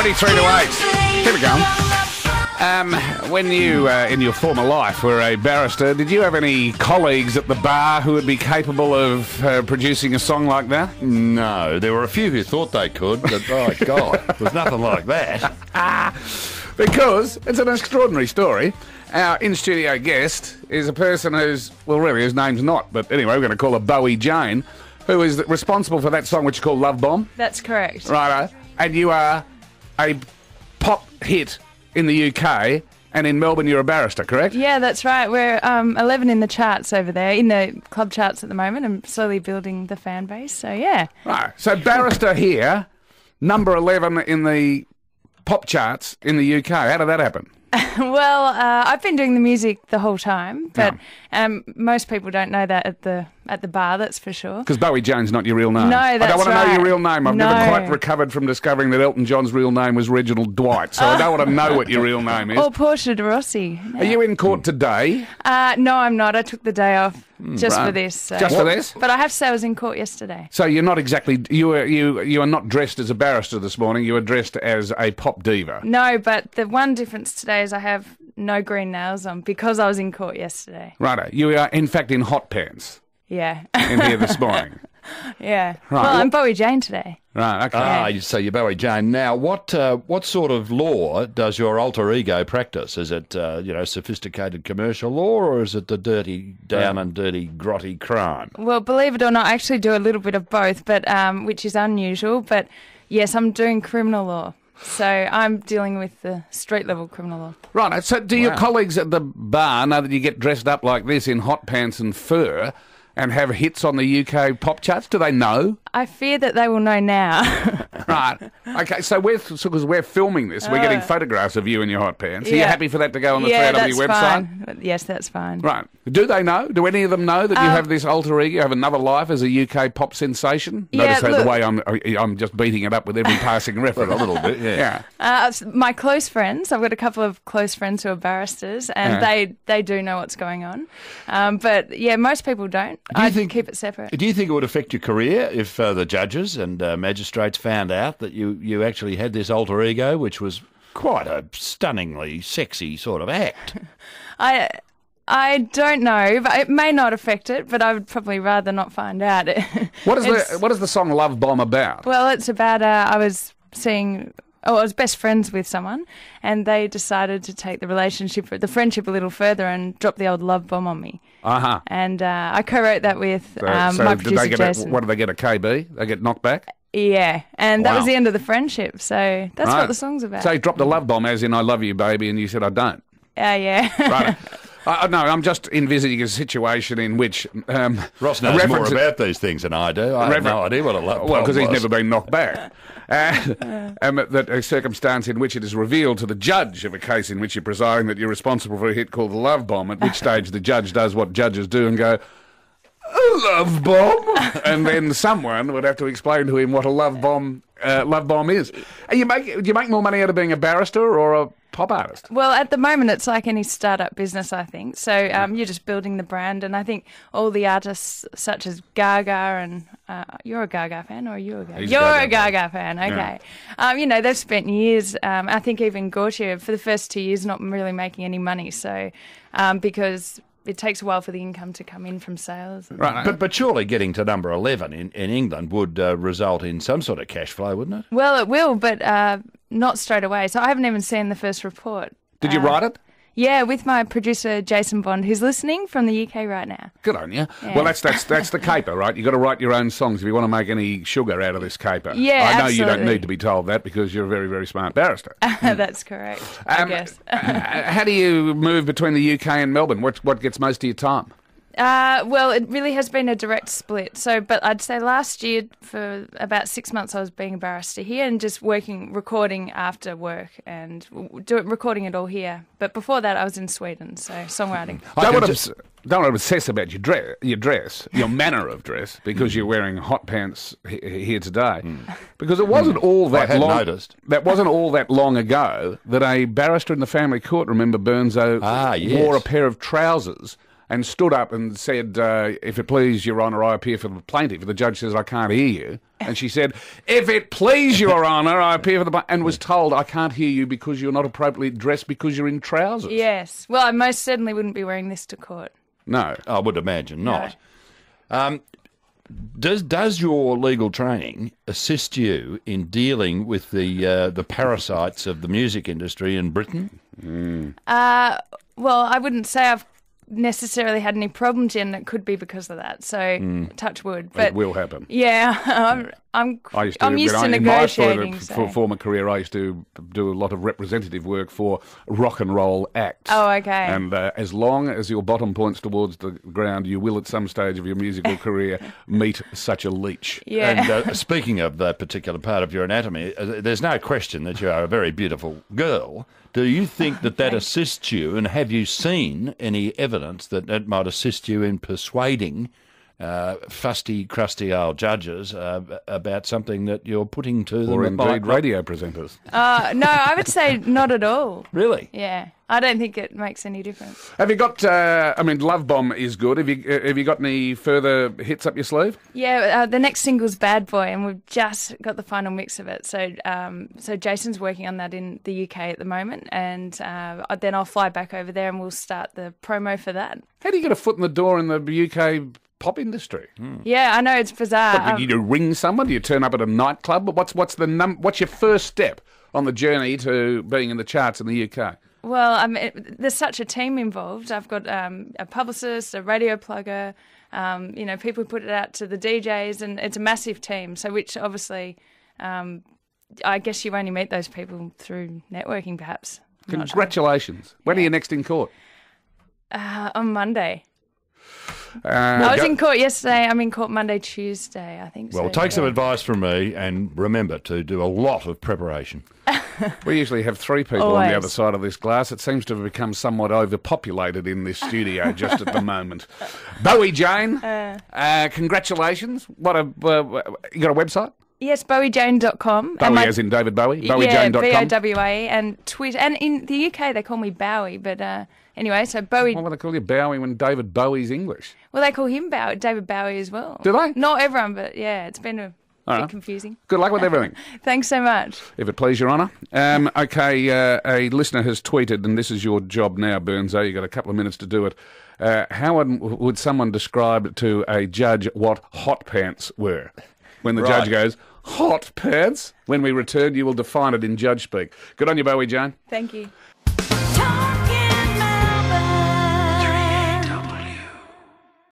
93 to 8. Keep it going. When you, in your former life, were a barrister, did you have any colleagues at the bar who would be capable of producing a song like that? No, there were a few who thought they could, but oh God, it was nothing like that. Because it's an extraordinary story. Our in-studio guest is a person whose name's not, but anyway, we're going to call her Bowie Jane, who is responsible for that song which is called Love Bomb. That's correct. Righto. And you are a pop hit in the UK, and in Melbourne you're a barrister, correct? Yeah, that's right. We're 11 in the charts over there, in the club charts at the moment, and slowly building the fan base, so yeah. Right. So barrister here, number 11 in the pop charts in the UK. How did that happen? Well, I've been doing the music the whole time, but most people don't know that at the bar, that's for sure. Because Bowie Jane's not your real name. No, that's right. I don't want to know your real name. I've never quite recovered from discovering that Elton John's real name was Reginald Dwight, so I don't want to know what your real name is. Or Portia de Rossi. Are you in court today? No, I'm not. I took the day off just for this. So. Just for this? But I have to say I was in court yesterday. So you're not exactly... You are not dressed as a barrister this morning. You were dressed as a pop diva. No, but the one difference today is I have no green nails on because I was in court yesterday. Righto. You are, in fact, in hot pants. Yeah. In here this morning. Yeah. Right. Well, I'm Bowie Jane today. Right, okay. So you're Bowie Jane. Now, what sort of law does your alter ego practice? Is it, sophisticated commercial law, or is it the dirty down and dirty, grotty crime? Well, believe it or not, I actually do a little bit of both, but which is unusual. But, yes, I'm doing criminal law. So I'm dealing with the street-level criminal law. Right, so do your colleagues at the bar know that you get dressed up like this in hot pants and fur and have hits on the UK pop charts? Do they know? I fear that they will know now. Right. Okay, so because we're filming this, we're getting photographs of you in your hot pants. Are you happy for that to go on the 3AW website? Fine. Yes, that's fine. Right. Do they know? Do any of them know that you have this alter ego, you have another life as a UK pop sensation? Yeah, Notice the way I'm just beating it up with every passing reference. A little bit, yeah. My close friends, I've got a couple of close friends who are barristers, and they do know what's going on. But, yeah, most people don't. I keep it separate. Do you think it would affect your career if the judges and magistrates found out that you actually had this alter ego, which was quite a stunningly sexy sort of act? I don't know, but it may not affect it, but I would probably rather not find out. What is the song Love Bomb about? Well, it's about I was best friends with someone, and they decided to take the friendship a little further and drop the old love bomb on me. Uh-huh. And I co-wrote that with my producer, Jason. What do they get, a KB? They get knocked back? Yeah, and that was the end of the friendship, so that's what the song's about. So you dropped a love bomb as in I love you, baby, and you said I don't. Yeah. Right. No, I'm just envisaging a situation in which... Ross knows more about these things than I do. I have no idea what a love bomb was. Well, because he's never been knocked back. That a circumstance in which it is revealed to the judge of a case in which you're presiding that you're responsible for a hit called the Love Bomb, at which stage the judge does what judges do and go, a love bomb? And then someone would have to explain to him what a love bomb is. Do you make more money out of being a barrister or a pop artist? Well, at the moment, it's like any startup business, I think. So you're just building the brand, and I think all the artists, such as Gaga, and you're a Gaga fan, or are you a Gaga? You're a Gaga fan, okay. Yeah. They've spent years. I think even Gautier, for the first 2 years, not really making any money. So because it takes a while for the income to come in from sales. Right, but surely getting to number 11 in England would result in some sort of cash flow, wouldn't it? Well, it will, but not straight away. So I haven't even seen the first report. Did you write it? Yeah, with my producer, Jason Bond, who's listening from the UK right now. Good on you. Yeah. Well, that's the caper, right? You've got to write your own songs if you want to make any sugar out of this caper. Yeah, I know absolutely. You don't need to be told that because you're a very, very smart barrister. That's correct, I guess. How do you move between the UK and Melbourne? What gets most of your time? Well, it really has been a direct split. But I'd say last year for about 6 months I was being a barrister here and just recording after work and recording it all here. But before that I was in Sweden, so songwriting. Don't want to obsess about your dress, your manner of dress, because you're wearing hot pants here today. Because it wasn't all that long. Noticed. That wasn't all that long ago that a barrister in the family court, remember Burnzo, wore a pair of trousers and stood up and said, if it please Your Honour, I appear for the plaintiff. The judge says, I can't hear you. And she said, if it please Your Honour, I appear for the plaintiff, and was told, I can't hear you because you're not appropriately dressed because you're in trousers. Yes. Well, I most certainly wouldn't be wearing this to court. No. I would imagine not. Does your legal training assist you in dealing with the parasites of the music industry in Britain? Well, I wouldn't say I've necessarily had any problems yet, and it could be because of that. So, touch wood. But it will happen. Yeah, I'm used to negotiating. In my former career, I used to do a lot of representative work for rock and roll acts. Oh, okay. And as long as your bottom points towards the ground, you will at some stage of your musical career meet such a leech. Yeah. And speaking of that particular part of your anatomy, there's no question that you are a very beautiful girl. Do you think that assists you, and have you seen any evidence that that might assist you in persuading fusty, crusty old judges about something that you're putting to them? Or indeed radio presenters. No, I would say not at all. Really? Yeah. I don't think it makes any difference. Have you got, Love Bomb is good. Have you got any further hits up your sleeve? Yeah, the next single's Bad Boy, and we've just got the final mix of it. So Jason's working on that in the UK at the moment, and then I'll fly back over there and we'll start the promo for that. How do you get a foot in the door in the UK pop industry? Yeah, I know, it's bizarre. What, do you ring someone? Do you turn up at a nightclub? What's your first step on the journey to being in the charts in the UK? Well, there's such a team involved. I've got a publicist, a radio plugger, people who put it out to the DJs, and it's a massive team. So, which obviously, I guess you only meet those people through networking, perhaps. Congratulations. Sure. When are you next in court? On Monday. I was in court yesterday. I'm in court Monday, Tuesday, I think. Well, take some advice from me, and remember to do a lot of preparation. We usually have three people on the other side of this glass. It seems to have become somewhat overpopulated in this studio just at the moment. Bowie Jane, congratulations. You got a website? Yes, BowieJane.com. Bowie as in David Bowie? BowieJane.com? Yeah, B-O-W-A, and Twitter. And in the UK, they call me Bowie, but anyway, so Bowie... Why would they call you Bowie when David Bowie's English? Well, they call him David Bowie as well. Do they? Not everyone, but yeah, it's been a bit confusing. Good luck with everything. Thanks so much. If it please Your Honour. A listener has tweeted, and this is your job now, Burnso, you've got a couple of minutes to do it. How would someone describe to a judge what hot pants were? When the judge goes, hot pants? When we return, you will define it in judge speak. Good on you, Bowie Jane. Thank you.